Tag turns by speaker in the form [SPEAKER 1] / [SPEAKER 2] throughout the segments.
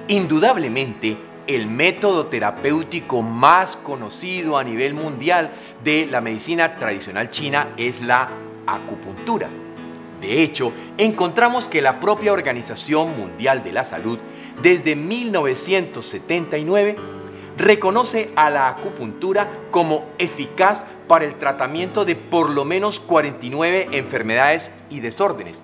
[SPEAKER 1] Indudablemente, el método terapéutico más conocido a nivel mundial de la medicina tradicional china es la acupuntura. De hecho, encontramos que la propia Organización Mundial de la Salud, desde 1979, reconoce a la acupuntura como eficaz para el tratamiento de por lo menos 49 enfermedades y desórdenes.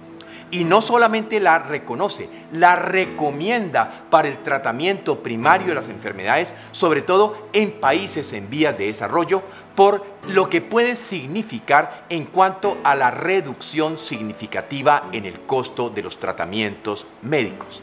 [SPEAKER 1] Y no solamente la reconoce, la recomienda para el tratamiento primario de las enfermedades, sobre todo en países en vías de desarrollo, por lo que puede significar en cuanto a la reducción significativa en el costo de los tratamientos médicos.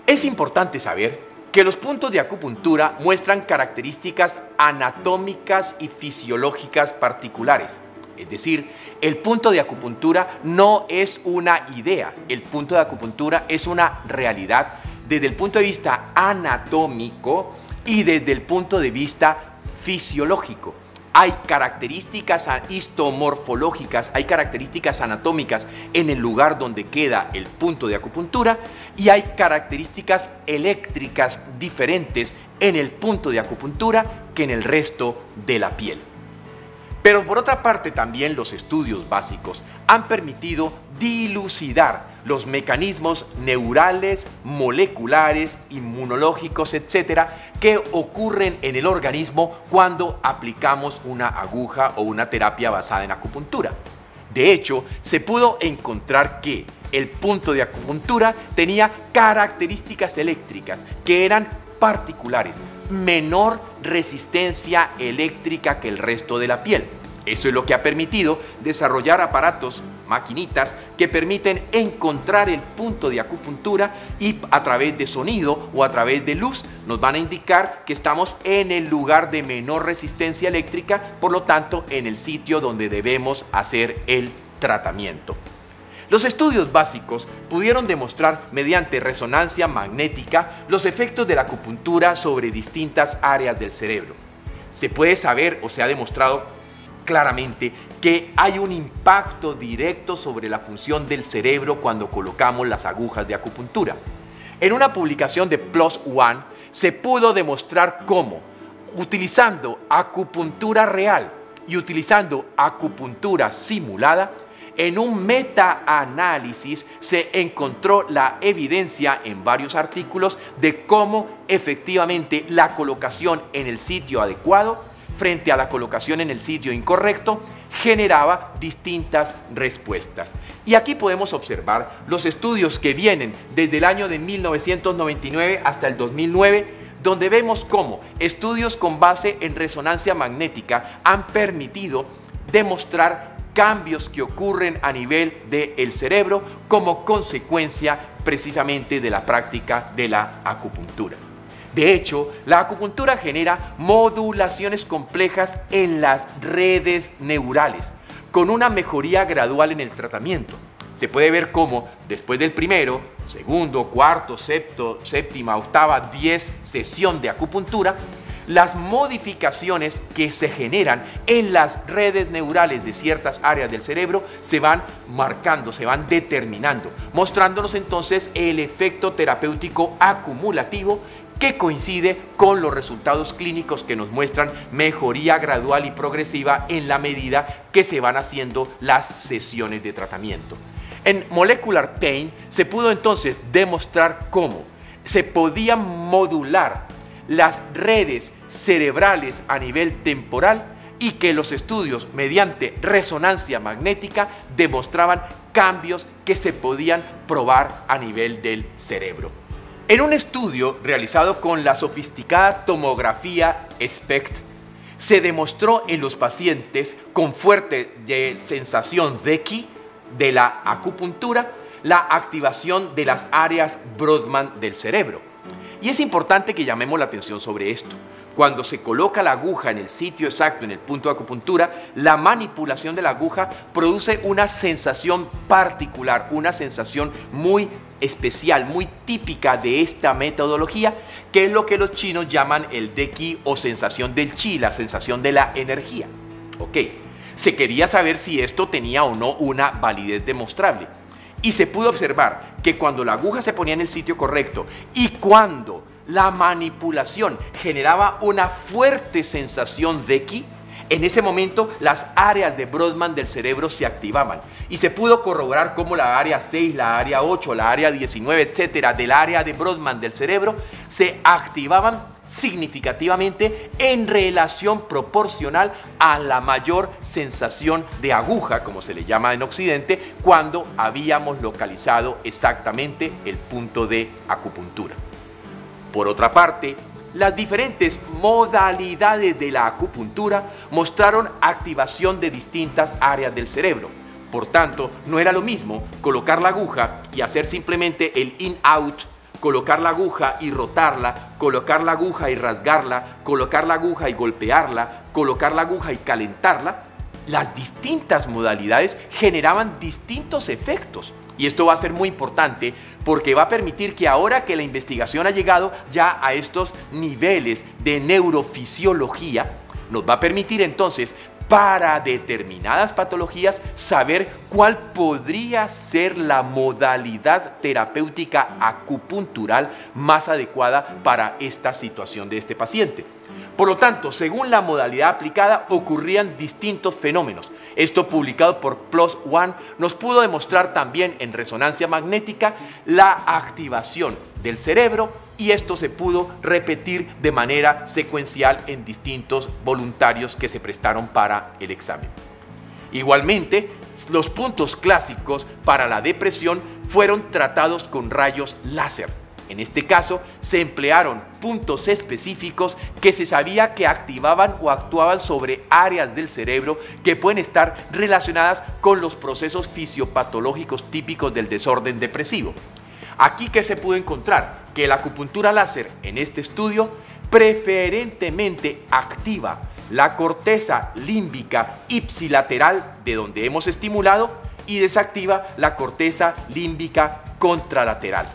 [SPEAKER 1] Es importante saber que los puntos de acupuntura muestran características anatómicas y fisiológicas particulares. Es decir, el punto de acupuntura no es una idea, el punto de acupuntura es una realidad desde el punto de vista anatómico y desde el punto de vista fisiológico. Hay características histomorfológicas, hay características anatómicas en el lugar donde queda el punto de acupuntura y hay características eléctricas diferentes en el punto de acupuntura que en el resto de la piel. Pero por otra parte también los estudios básicos han permitido dilucidar los mecanismos neurales, moleculares, inmunológicos, etcétera, que ocurren en el organismo cuando aplicamos una aguja o una terapia basada en acupuntura. De hecho, se pudo encontrar que el punto de acupuntura tenía características eléctricas que eran particulares, menor resistencia eléctrica que el resto de la piel. Eso es lo que ha permitido desarrollar aparatos, maquinitas, que permiten encontrar el punto de acupuntura y a través de sonido o a través de luz nos van a indicar que estamos en el lugar de menor resistencia eléctrica, por lo tanto en el sitio donde debemos hacer el tratamiento. Los estudios básicos pudieron demostrar mediante resonancia magnética los efectos de la acupuntura sobre distintas áreas del cerebro. Se puede saber o se ha demostrado claramente que hay un impacto directo sobre la función del cerebro cuando colocamos las agujas de acupuntura. En una publicación de PLOS ONE se pudo demostrar cómo, utilizando acupuntura real y utilizando acupuntura simulada, en un metaanálisis se encontró la evidencia en varios artículos de cómo efectivamente la colocación en el sitio adecuado frente a la colocación en el sitio incorrecto generaba distintas respuestas. Y aquí podemos observar los estudios que vienen desde el año de 1999 hasta el 2009, donde vemos cómo estudios con base en resonancia magnética han permitido demostrar cambios que ocurren a nivel del cerebro como consecuencia precisamente de la práctica de la acupuntura. De hecho, la acupuntura genera modulaciones complejas en las redes neurales, con una mejoría gradual en el tratamiento. Se puede ver cómo después del primero, segundo, cuarto, séptima, octava, 10 sesión de acupuntura, las modificaciones que se generan en las redes neurales de ciertas áreas del cerebro se van marcando, se van determinando, mostrándonos entonces el efecto terapéutico acumulativo que coincide con los resultados clínicos que nos muestran mejoría gradual y progresiva en la medida que se van haciendo las sesiones de tratamiento. En Molecular Pain se pudo entonces demostrar cómo se podían modular las redes cerebrales a nivel temporal y que los estudios mediante resonancia magnética demostraban cambios que se podían probar a nivel del cerebro. En un estudio realizado con la sofisticada tomografía SPECT, se demostró en los pacientes con fuerte sensación de Qi de la acupuntura la activación de las áreas Brodmann del cerebro. Y es importante que llamemos la atención sobre esto. Cuando se coloca la aguja en el sitio exacto, en el punto de acupuntura, la manipulación de la aguja produce una sensación particular, una sensación muy especial, muy típica de esta metodología, que es lo que los chinos llaman el de Qi o sensación del Qi, la sensación de la energía. Ok, se quería saber si esto tenía o no una validez demostrable. Y se pudo observar que cuando la aguja se ponía en el sitio correcto y cuando la manipulación generaba una fuerte sensación de ki, en ese momento las áreas de Brodmann del cerebro se activaban y se pudo corroborar cómo la área 6, la área 8, la área 19, etcétera, del área de Brodmann del cerebro se activaban significativamente en relación proporcional a la mayor sensación de aguja, como se le llama en Occidente, cuando habíamos localizado exactamente el punto de acupuntura. Por otra parte, las diferentes modalidades de la acupuntura mostraron activación de distintas áreas del cerebro. Por tanto, no era lo mismo colocar la aguja y hacer simplemente el in-out, colocar la aguja y rotarla, colocar la aguja y rasgarla, colocar la aguja y golpearla, colocar la aguja y calentarla. Las distintas modalidades generaban distintos efectos. Y esto va a ser muy importante porque va a permitir que ahora que la investigación ha llegado ya a estos niveles de neurofisiología, nos va a permitir entonces para determinadas patologías saber cuál podría ser la modalidad terapéutica acupuntural más adecuada para esta situación de este paciente. Por lo tanto, según la modalidad aplicada, ocurrían distintos fenómenos. Esto, publicado por PLOS ONE, nos pudo demostrar también en resonancia magnética la activación del cerebro, y esto se pudo repetir de manera secuencial en distintos voluntarios que se prestaron para el examen. Igualmente, los puntos clásicos para la depresión fueron tratados con rayos láser. En este caso, se emplearon puntos específicos que se sabía que activaban o actuaban sobre áreas del cerebro que pueden estar relacionadas con los procesos fisiopatológicos típicos del desorden depresivo. Aquí, ¿qué se pudo encontrar? Que la acupuntura láser en este estudio preferentemente activa la corteza límbica ipsilateral de donde hemos estimulado y desactiva la corteza límbica contralateral.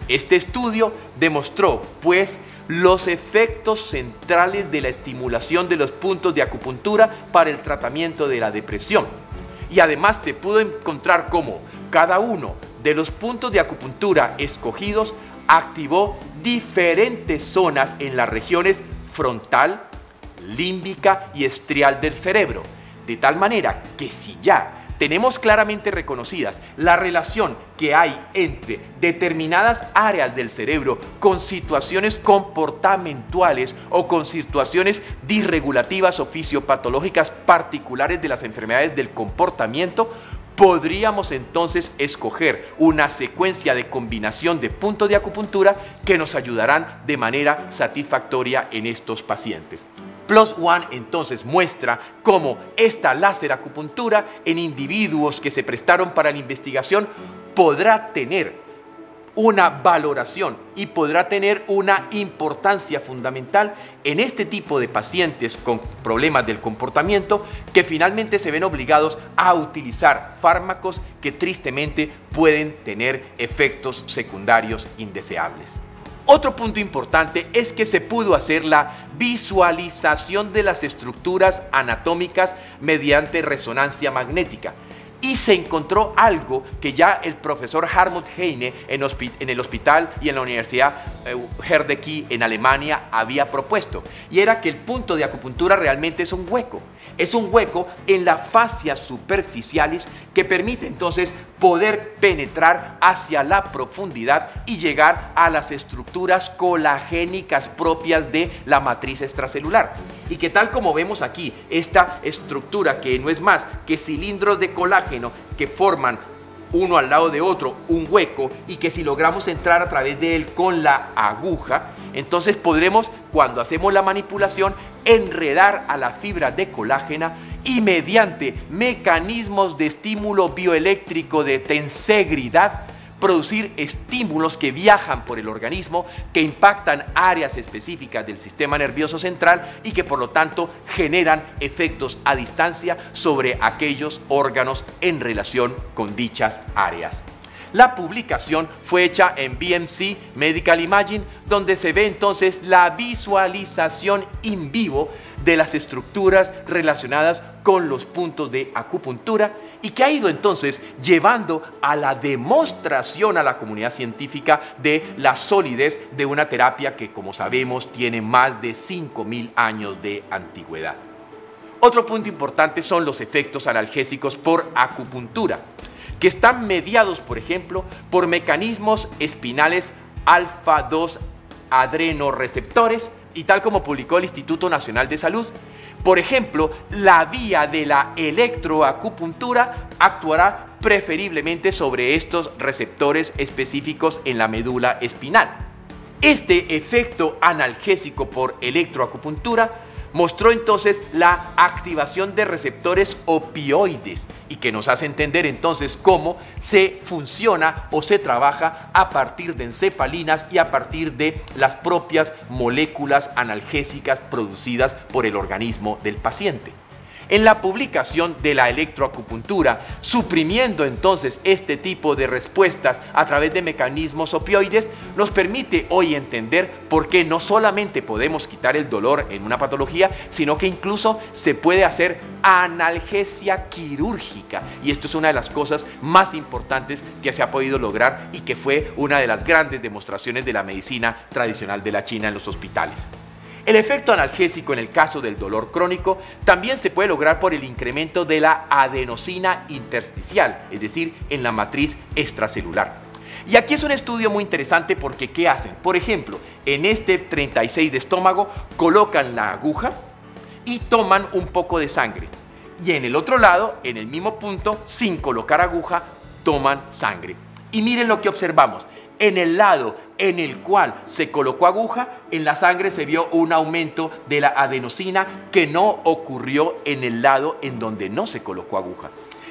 [SPEAKER 1] Este estudio demostró, pues, los efectos centrales de la estimulación de los puntos de acupuntura para el tratamiento de la depresión. Y además se pudo encontrar cómo cada uno de los puntos de acupuntura escogidos activó diferentes zonas en las regiones frontal, límbica y estrial del cerebro. De tal manera que si ya tenemos claramente reconocidas la relación que hay entre determinadas áreas del cerebro con situaciones comportamentales o con situaciones disregulativas o fisiopatológicas particulares de las enfermedades del comportamiento, podríamos entonces escoger una secuencia de combinación de puntos de acupuntura que nos ayudarán de manera satisfactoria en estos pacientes. PLOS ONE entonces muestra cómo esta láser acupuntura en individuos que se prestaron para la investigación podrá tener una valoración y podrá tener una importancia fundamental en este tipo de pacientes con problemas del comportamiento que finalmente se ven obligados a utilizar fármacos que tristemente pueden tener efectos secundarios indeseables. Otro punto importante es que se pudo hacer la visualización de las estructuras anatómicas mediante resonancia magnética. Y se encontró algo que ya el profesor Hartmut Heine en el hospital y en la Universidad Herdecke en Alemania había propuesto. Y era que el punto de acupuntura realmente es un hueco. Es un hueco en la fascia superficialis que permite entonces poder penetrar hacia la profundidad y llegar a las estructuras colagénicas propias de la matriz extracelular. Y que tal como vemos aquí, esta estructura que no es más que cilindros de colágeno que forman uno al lado de otro un hueco y que si logramos entrar a través de él con la aguja, entonces podremos, cuando hacemos la manipulación, enredar a la fibra de colágeno y mediante mecanismos de estímulo bioeléctrico de tensegridad producir estímulos que viajan por el organismo, que impactan áreas específicas del sistema nervioso central y que por lo tanto generan efectos a distancia sobre aquellos órganos en relación con dichas áreas. La publicación fue hecha en BMC Medical Imaging, donde se ve entonces la visualización in vivo de las estructuras relacionadas con los puntos de acupuntura y que ha ido entonces llevando a la demostración a la comunidad científica de la solidez de una terapia que, como sabemos, tiene más de 5.000 años de antigüedad. Otro punto importante son los efectos analgésicos por acupuntura, que están mediados, por ejemplo, por mecanismos espinales alfa-2 adrenoreceptores, y tal como publicó el Instituto Nacional de Salud, por ejemplo, la vía de la electroacupuntura actuará preferiblemente sobre estos receptores específicos en la médula espinal. Este efecto analgésico por electroacupuntura mostró entonces la activación de receptores opioides y que nos hace entender entonces cómo se funciona o se trabaja a partir de encefalinas y a partir de las propias moléculas analgésicas producidas por el organismo del paciente. En la publicación de la electroacupuntura, suprimiendo entonces este tipo de respuestas a través de mecanismos opioides, nos permite hoy entender por qué no solamente podemos quitar el dolor en una patología, sino que incluso se puede hacer analgesia quirúrgica. Y esto es una de las cosas más importantes que se ha podido lograr y que fue una de las grandes demostraciones de la medicina tradicional de la China en los hospitales. El efecto analgésico en el caso del dolor crónico también se puede lograr por el incremento de la adenosina intersticial, es decir, en la matriz extracelular. Y aquí es un estudio muy interesante porque ¿qué hacen? Por ejemplo, en este 36 de estómago colocan la aguja y toman un poco de sangre. Y en el otro lado, en el mismo punto, sin colocar aguja, toman sangre. Y miren lo que observamos. En el lado en el cual se colocó aguja, en la sangre se vio un aumento de la adenosina que no ocurrió en el lado en donde no se colocó aguja.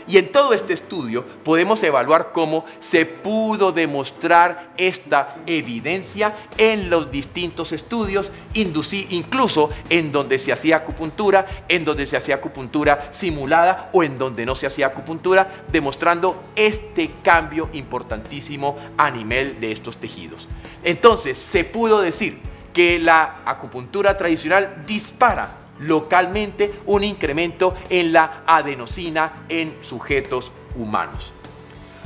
[SPEAKER 1] Y en todo este estudio podemos evaluar cómo se pudo demostrar esta evidencia en los distintos estudios, incluso en donde se hacía acupuntura, en donde se hacía acupuntura simulada o en donde no se hacía acupuntura, demostrando este cambio importantísimo a nivel de estos tejidos. Entonces, se pudo decir que la acupuntura tradicional dispara localmente un incremento en la adenosina en sujetos humanos.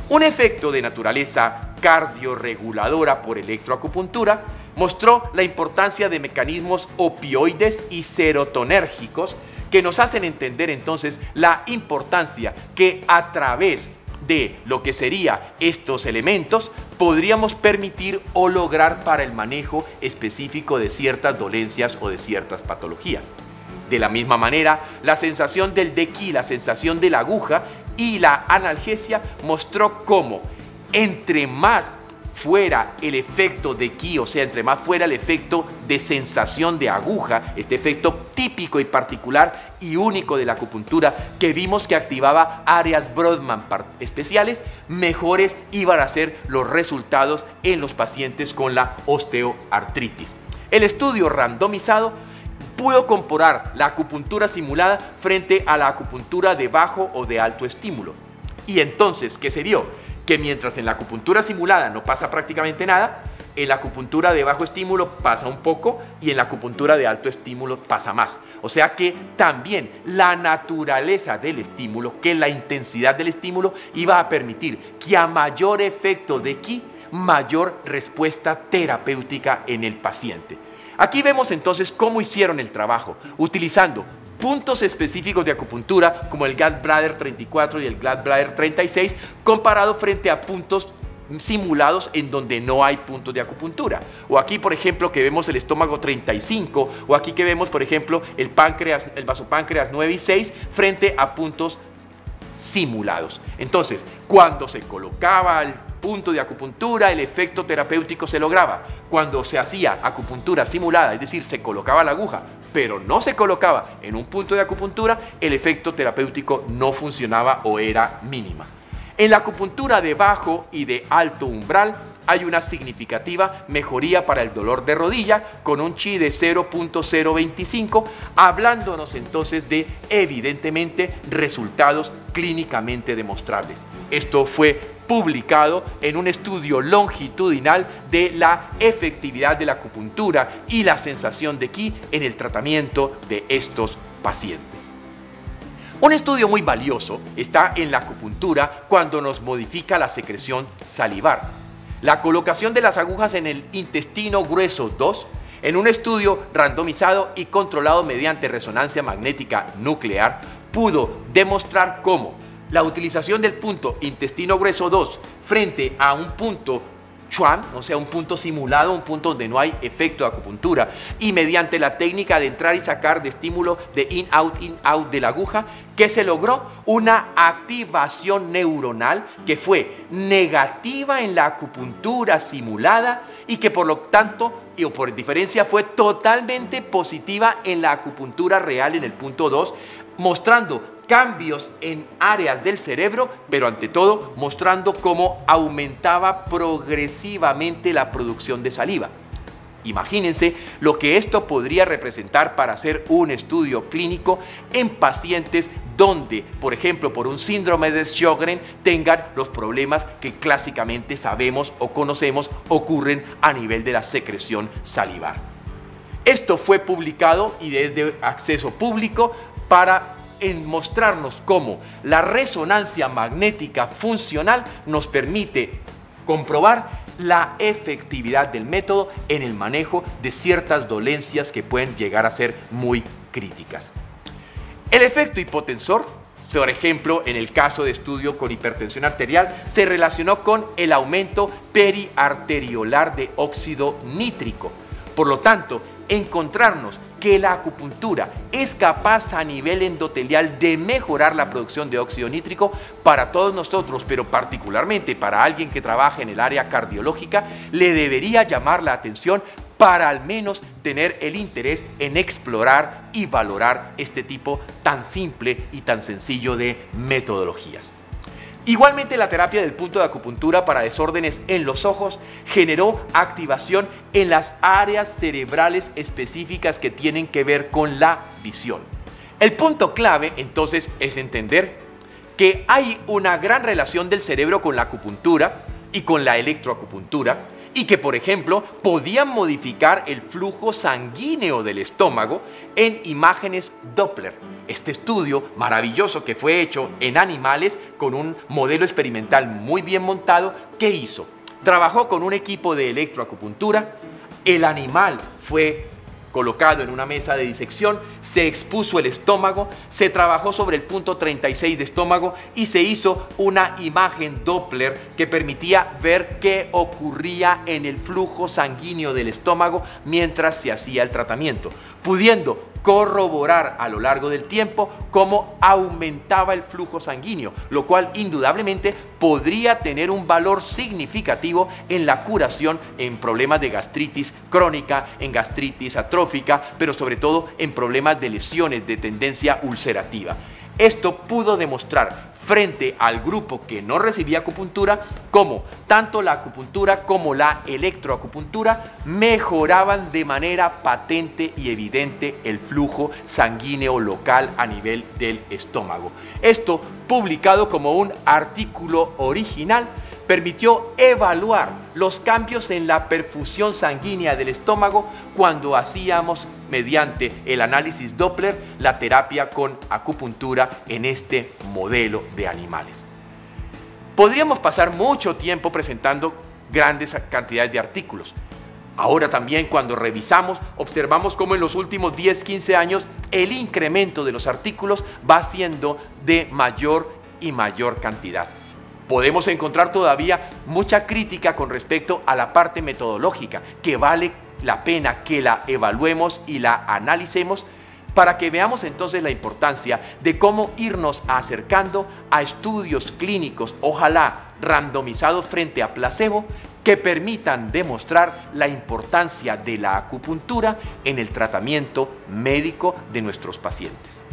[SPEAKER 1] Un efecto de naturaleza cardiorreguladora por electroacupuntura mostró la importancia de mecanismos opioides y serotonérgicos que nos hacen entender entonces la importancia que a través de lo que serían estos elementos podríamos permitir o lograr para el manejo específico de ciertas dolencias o de ciertas patologías. De la misma manera, la sensación del Qi, la sensación de la aguja y la analgesia mostró cómo entre más fuera el efecto de Qi, o sea, entre más fuera el efecto de sensación de aguja, este efecto típico y particular y único de la acupuntura que vimos que activaba áreas Brodmann especiales, mejores iban a ser los resultados en los pacientes con la osteoartritis. El estudio randomizado pudo comparar la acupuntura simulada frente a la acupuntura de bajo o de alto estímulo. Y entonces, ¿qué se vio? Que mientras en la acupuntura simulada no pasa prácticamente nada, en la acupuntura de bajo estímulo pasa un poco y en la acupuntura de alto estímulo pasa más. O sea que también la naturaleza del estímulo, que la intensidad del estímulo iba a permitir que a mayor efecto de Qi, mayor respuesta terapéutica en el paciente. Aquí vemos entonces cómo hicieron el trabajo, utilizando puntos específicos de acupuntura como el Gallbladder 34 y el Gallbladder 36, comparado frente a puntos simulados en donde no hay puntos de acupuntura. O aquí, por ejemplo, que vemos el estómago 35, o aquí que vemos, por ejemplo, el páncreas, el vasopáncreas 9 y 6, frente a puntos simulados. Entonces, cuando se colocaba el punto de acupuntura, el efecto terapéutico se lograba. Cuando se hacía acupuntura simulada, es decir, se colocaba la aguja, pero no se colocaba en un punto de acupuntura, el efecto terapéutico no funcionaba o era mínima. En la acupuntura de bajo y de alto umbral hay una significativa mejoría para el dolor de rodilla con un chi de 0.025, hablándonos entonces de, evidentemente, resultados clínicamente demostrables. Esto fue publicado en un estudio longitudinal de la efectividad de la acupuntura y la sensación de Qi en el tratamiento de estos pacientes. Un estudio muy valioso está en la acupuntura cuando nos modifica la secreción salivar. La colocación de las agujas en el intestino grueso 2 en un estudio randomizado y controlado mediante resonancia magnética nuclear pudo demostrar cómo la utilización del punto intestino grueso 2 frente a un punto Schwann, o sea, un punto simulado, un punto donde no hay efecto de acupuntura, y mediante la técnica de entrar y sacar de estímulo de in-out de la aguja, que se logró una activación neuronal que fue negativa en la acupuntura simulada y que por lo tanto, y por diferencia, fue totalmente positiva en la acupuntura real en el punto 2, mostrando cambios en áreas del cerebro, pero ante todo mostrando cómo aumentaba progresivamente la producción de saliva. Imagínense lo que esto podría representar para hacer un estudio clínico en pacientes donde, por ejemplo, por un síndrome de Sjögren tengan los problemas que clásicamente sabemos o conocemos ocurren a nivel de la secreción salivar. Esto fue publicado y es de acceso público para mostrarnos cómo la resonancia magnética funcional nos permite comprobar la efectividad del método en el manejo de ciertas dolencias que pueden llegar a ser muy críticas. El efecto hipotensor, por ejemplo, en el caso de estudio con hipertensión arterial, se relacionó con el aumento periarteriolar de óxido nítrico. Por lo tanto, encontrarnos que la acupuntura es capaz a nivel endotelial de mejorar la producción de óxido nítrico para todos nosotros, pero particularmente para alguien que trabaja en el área cardiológica, le debería llamar la atención para al menos tener el interés en explorar y valorar este tipo tan simple y tan sencillo de metodologías. Igualmente, la terapia del punto de acupuntura para desórdenes en los ojos generó activación en las áreas cerebrales específicas que tienen que ver con la visión. El punto clave, entonces, es entender que hay una gran relación del cerebro con la acupuntura y con la electroacupuntura, y que, por ejemplo, podían modificar el flujo sanguíneo del estómago en imágenes Doppler. Este estudio maravilloso que fue hecho en animales con un modelo experimental muy bien montado, ¿qué hizo? Trabajó con un equipo de electroacupuntura, el animal fue colocado en una mesa de disección, se expuso el estómago, se trabajó sobre el punto 36 de estómago y se hizo una imagen Doppler que permitía ver qué ocurría en el flujo sanguíneo del estómago mientras se hacía el tratamiento, pudiendo corroborar a lo largo del tiempo cómo aumentaba el flujo sanguíneo, lo cual indudablemente podría tener un valor significativo en la curación en problemas de gastritis crónica, en gastritis atrófica, pero sobre todo en problemas de lesiones de tendencia ulcerativa. Esto pudo demostrar frente al grupo que no recibía acupuntura cómo tanto la acupuntura como la electroacupuntura mejoraban de manera patente y evidente el flujo sanguíneo local a nivel del estómago. Esto, publicado como un artículo original, permitió evaluar los cambios en la perfusión sanguínea del estómago cuando hacíamos mediante el análisis Doppler la terapia con acupuntura en este modelo de animales. Podríamos pasar mucho tiempo presentando grandes cantidades de artículos. Ahora también, cuando revisamos, observamos cómo en los últimos 10-15 años el incremento de los artículos va siendo de mayor y mayor cantidad. Podemos encontrar todavía mucha crítica con respecto a la parte metodológica, que vale la pena que la evaluemos y la analicemos para que veamos entonces la importancia de cómo irnos acercando a estudios clínicos, ojalá randomizados frente a placebo, que permitan demostrar la importancia de la acupuntura en el tratamiento médico de nuestros pacientes.